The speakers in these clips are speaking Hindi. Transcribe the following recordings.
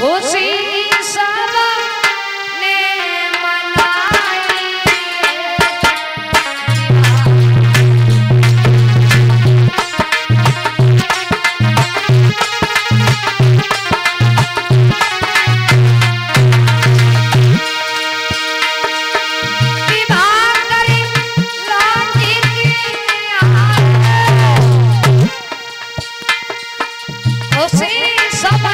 खुशी सब ने मनाई विवाह करी राम जी की खुशी सब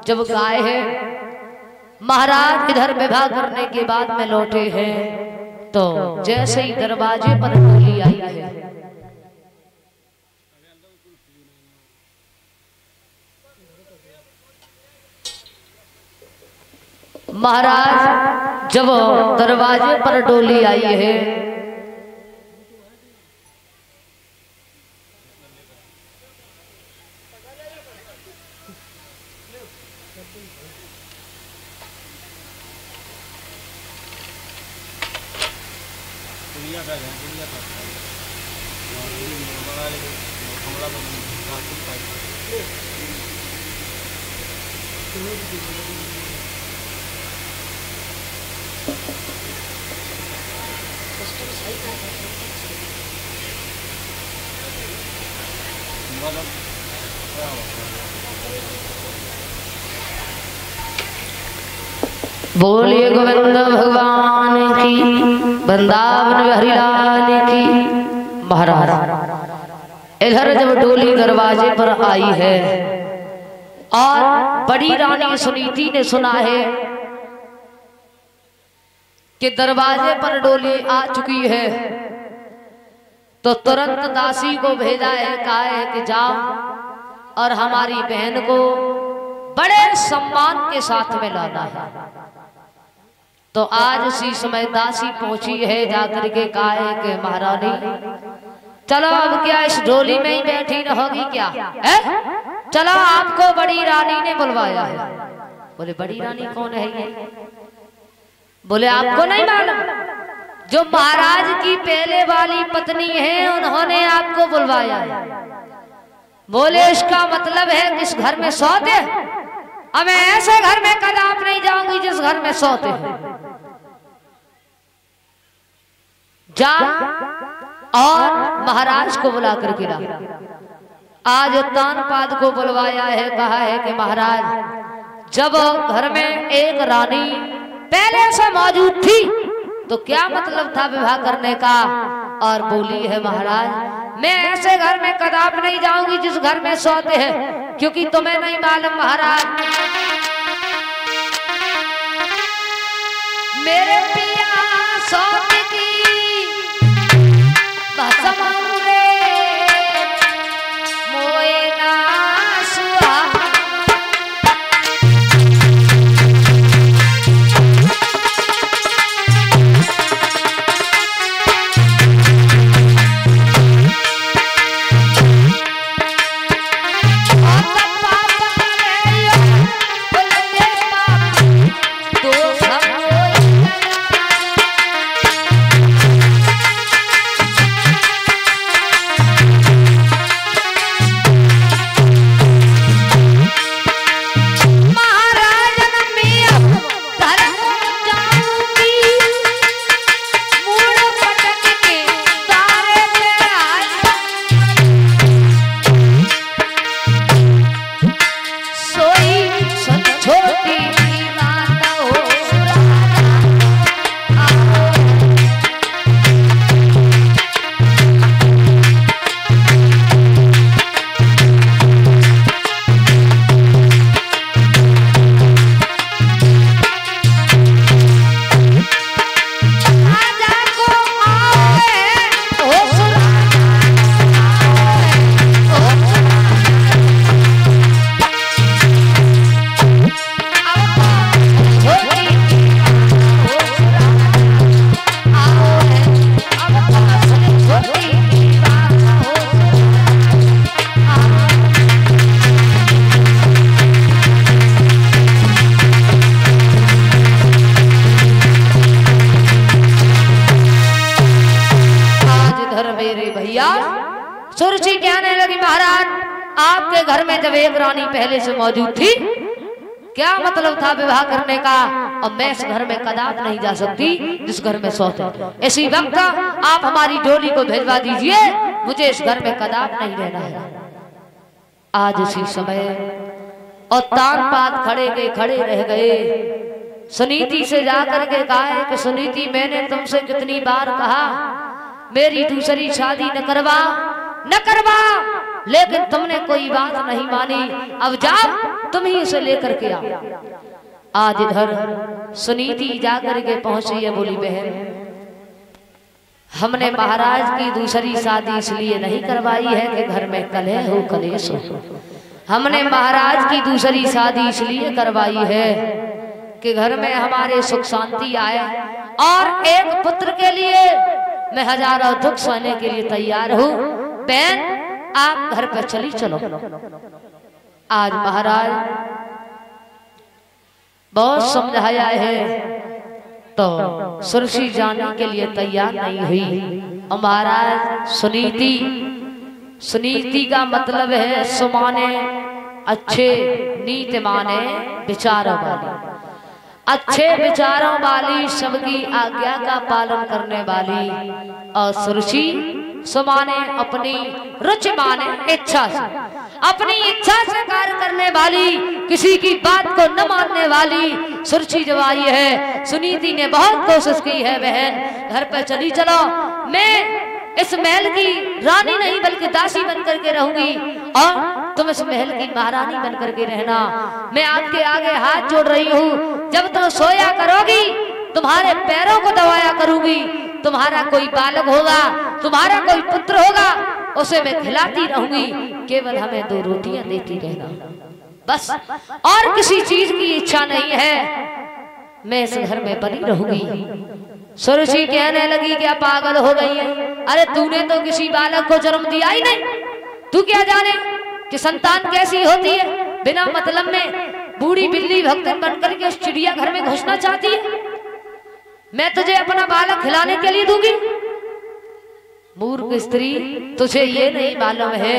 जब गाय है महाराज इधर विवाह करने के बाद में लौटे हैं तो जैसे ही दरवाजे पर डोली आई है महाराज जब दरवाजे पर डोली आई है बोलिए गोविंद भगवान की वृंदावन हरिलाल की। महाराज इधर जब डोली दरवाजे पर आई है और बड़ी रानी सुनीति ने सुना है कि दरवाजे पर डोली आ चुकी है तो तुरंत दासी को भेजा है, कहा है कि जाओ और हमारी बहन को बड़े सम्मान के साथ में लाना है। तो आज उसी समय दासी पहुंची है, जाकर के कहा है कि महारानी चलो अब क्या इस डोली में ही बैठी रहोगी क्या है? चलो आपको बड़ी रानी ने बुलवाया है। बोले बड़ी रानी कौन है ये? बोले आपको नहीं मालूम, जो महाराज की पहले वाली पत्नी है उन्होंने आपको बुलवाया है। बोले इसका मतलब है किस घर में सौते हैं? अब मैं ऐसे घर में कदाप नहीं जाऊंगी जिस घर में सौते हैं। जा और महाराज को बुला कर गिरा। आज तानपाद को बुलवाया है, कहा है कि महाराज जब घर में एक रानी पहले से मौजूद थी तो क्या मतलब था विवाह करने का? और बोली है महाराज मैं ऐसे घर में कदाप नहीं जाऊंगी जिस घर में सोते हैं, क्योंकि तुम्हें नहीं मालूम महाराज सुरुचि कहने लगी महाराज आपके घर में जब एक रानी पहले से मौजूद थी, क्या मतलब था विवाह करने का, और मैं इस घर में कदाप नहीं जा सकती जिस घर में सौत है। इसी वक्त आप हमारी डोली को भेजवा दीजिए, मुझे इस घर में कदाप नहीं रहना है। आज उसी समय और तान पात खड़े रह गए। सुनीति से जाकर के कहा है कि सुनीति मैंने तुमसे कितनी बार कहा मेरी दूसरी शादी न करवा, लेकिन तुमने कोई बात नहीं मानी। अब जाओ तुम ही इसे लेकर के आओ। आज इधर सुनीति जाकर के पहुंची है, बोली बहन हमने महाराज की दूसरी शादी इसलिए नहीं करवाई है कि घर में कलह हो कलेश हो। हमने महाराज की दूसरी शादी इसलिए करवाई है कि घर में हमारे सुख शांति आए, और एक पुत्र के लिए मैं हजारों दुख सहने के लिए तैयार हूँ। बहन आप घर पर चलो। आज महाराज बहुत समझाया है तो सुरुचि जाने के लिए तैयार नहीं हुई। और महाराज सुनीति का मतलब है सुमाने, अच्छे नीति माने, विचारों वाली, अच्छे विचारों वाली, सबकी आज्ञा का पालन करने वाली। और सुरुचि सुमाने अपनी रुचि माने, इच्छा से, अपनी इच्छा से कार्य करने वाली, किसी की बात को न मानने वाली सुरुचि जब आई है। सुनीति ने बहुत कोशिश की है, बहन घर पर चलो, मैं इस महल की रानी नहीं बल्कि दासी बनकर के रहूंगी, और तुम इस महल की महारानी बनकर के रहना। मैं आपके आगे हाथ जोड़ रही हूँ, जब तुम सोया करोगी तुम्हारे पैरों को दबाया करूंगी, तुम्हारा कोई बालक होगा, तुम्हारा कोई पुत्र होगा, उसे मैं खिलाती रहूंगी, केवल हमें 2 रोटियां देती रहना, बस और किसी चीज की इच्छा नहीं है, मैं इस घर में बनी रहूंगी। सुरुचि कहने लगी क्या पागल हो गई है? अरे तूने तो किसी बालक को जन्म दिया ही नहीं, तू क्या जाने कि संतान कैसी होती है? बिना मतलब में बूढ़ी बिल्ली भक्तन बनकर के चिड़िया घर में घुसना चाहती है। मैं तुझे अपना बालक खिलाने के लिए दूंगी? मूर्ख स्त्री, तुझे ये नहीं मालूम है,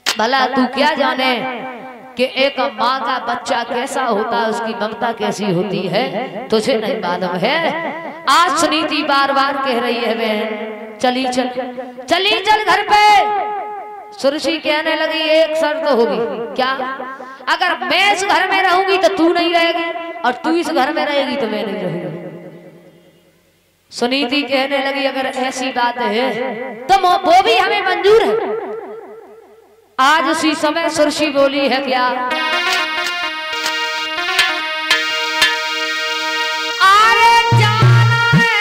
भला तू क्या जाने कि एक माँ का बच्चा कैसा होता है, उसकी ममता कैसी होती है, तुझे नहीं मालूम है। आज सुनीति बार बार कह रही है बहन चली चल घर पे। सुरुचि कहने लगी एक शर्त होगी। क्या? अगर मैं इस घर में रहूंगी तो तू नहीं रहेगी, और तू इस घर में रहेगी तो मैं नहीं रहूंगी। सुनीति कहने लगी अगर ऐसी बात है तो वो भी हमें मंजूर है। आज उसी समय सुरुचि बोली है क्या? अरे जाना है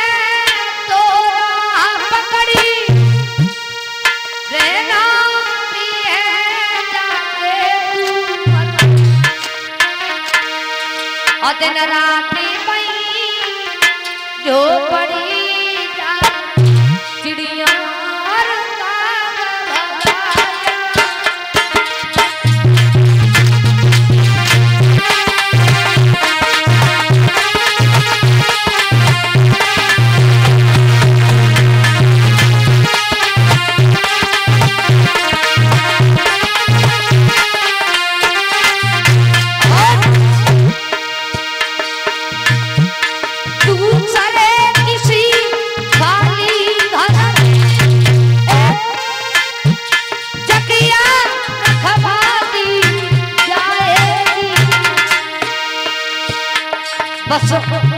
तो राह पकड़ी, रहना भी है जाके तू, और दिन रात जो पड़ी जा चिड़िया बस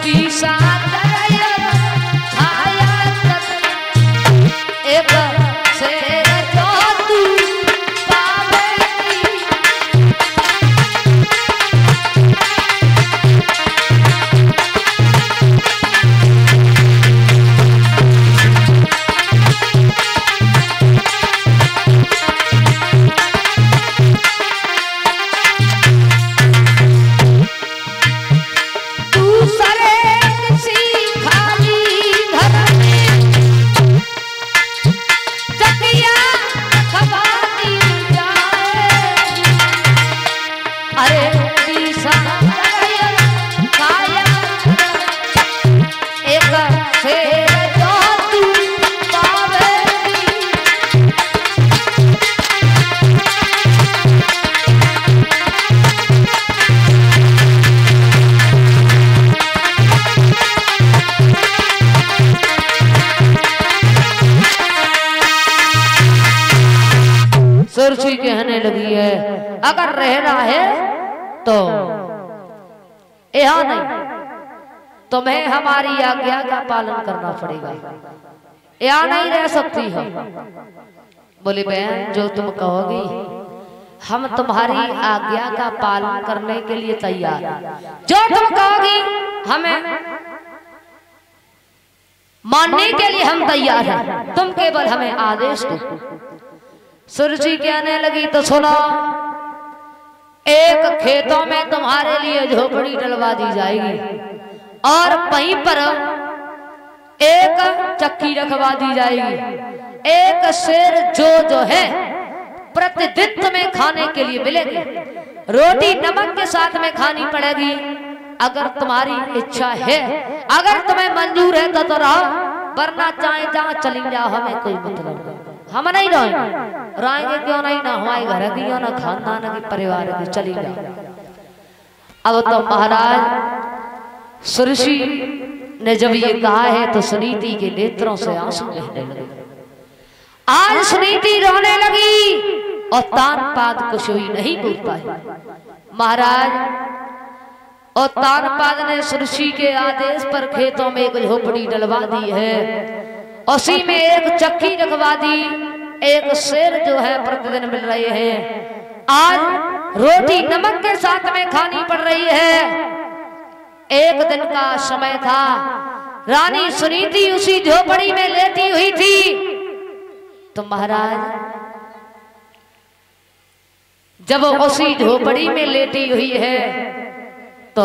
पीसा एक से तू सरे सी सुरसी कहने लगी है अगर रहना है तो यहाँ नहीं, तुम्हें हमारी आज्ञा का पालन करना पड़ेगा, यहाँ नहीं रह सकती हो। बोली बहन जो तुम कहोगी हम तुम्हारी आज्ञा का पालन करने के लिए तैयार, जो तुम कहोगी हमें मानने के लिए हम तैयार हैं, तुम केवल हमें आदेश दो। सुरसी कहने लगी तो सुनो, एक खेतों में तुम्हारे लिए झोपड़ी डलवा दी जाएगी और वहीं पर एक चक्की रखवा दी जाएगी, एक शेर जो है प्रतिदिन तुम्हें खाने के लिए मिलेगी, रोटी नमक के साथ में खानी पड़ेगी। अगर तुम्हारी इच्छा है, अगर तुम्हें मंजूर है तो रहो, वरना चाहे जहाँ चली जाओ, हमें कोई मतलब नहीं, हम नहीं रहेंगे क्यों नहीं, ना हमारे घर की हो ना खानदान की परिवार की, चली जाओ। अब तो महाराज सुरसी ने जब ये कहा है तो सुनीति के नेत्रों से आंसू बहने लगे। आज सुनीति रोने लगी और तानपाद कुछ हुई नहीं बोलता है। महाराज और तानपाद ने सुरसी के आदेश पर खेतों में एक झोपड़ी डलवा दी है, उसी में एक चक्की रखवा दी, एक शेर जो है प्रतिदिन मिल रहे हैं, आज रोटी नमक के साथ में खानी पड़ रही है। एक दिन का समय था, रानी सुनीति उसी झोपड़ी में लेटी हुई थी। तो महाराज जब उसी झोपड़ी में लेटी हुई है तो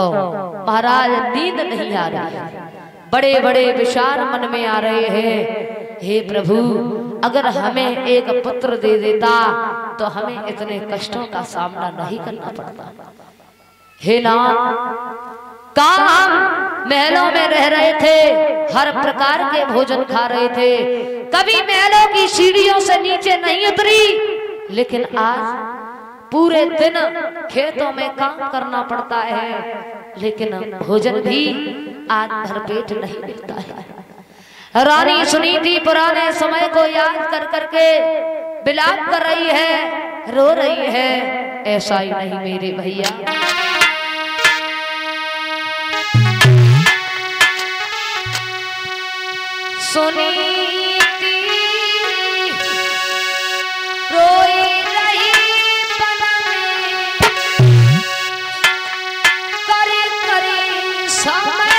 महाराज नींद नहीं आ रही, बड़े बड़े विचार मन में आ रहे हैं, हे प्रभु अगर हमें एक पुत्र दे देता तो हमें इतने कष्टों का सामना नहीं करना पड़ता। हे नाथ, कहाँ हम महलों में रह रहे थे, हर प्रकार के भोजन खा रहे थे, कभी महलों की सीढ़ियों से नीचे नहीं उतरी, लेकिन आज पूरे दिन खेतों में काम करना पड़ता है, लेकिन भोजन भी आज भरपेट नहीं मिलता है। रानी सुनीति पुराने समय को याद कर करके विलाप कर रही है, रो रही है। ऐसा ही नहीं मेरे भैया, सुनीति रोई रही बन में, करी करी समय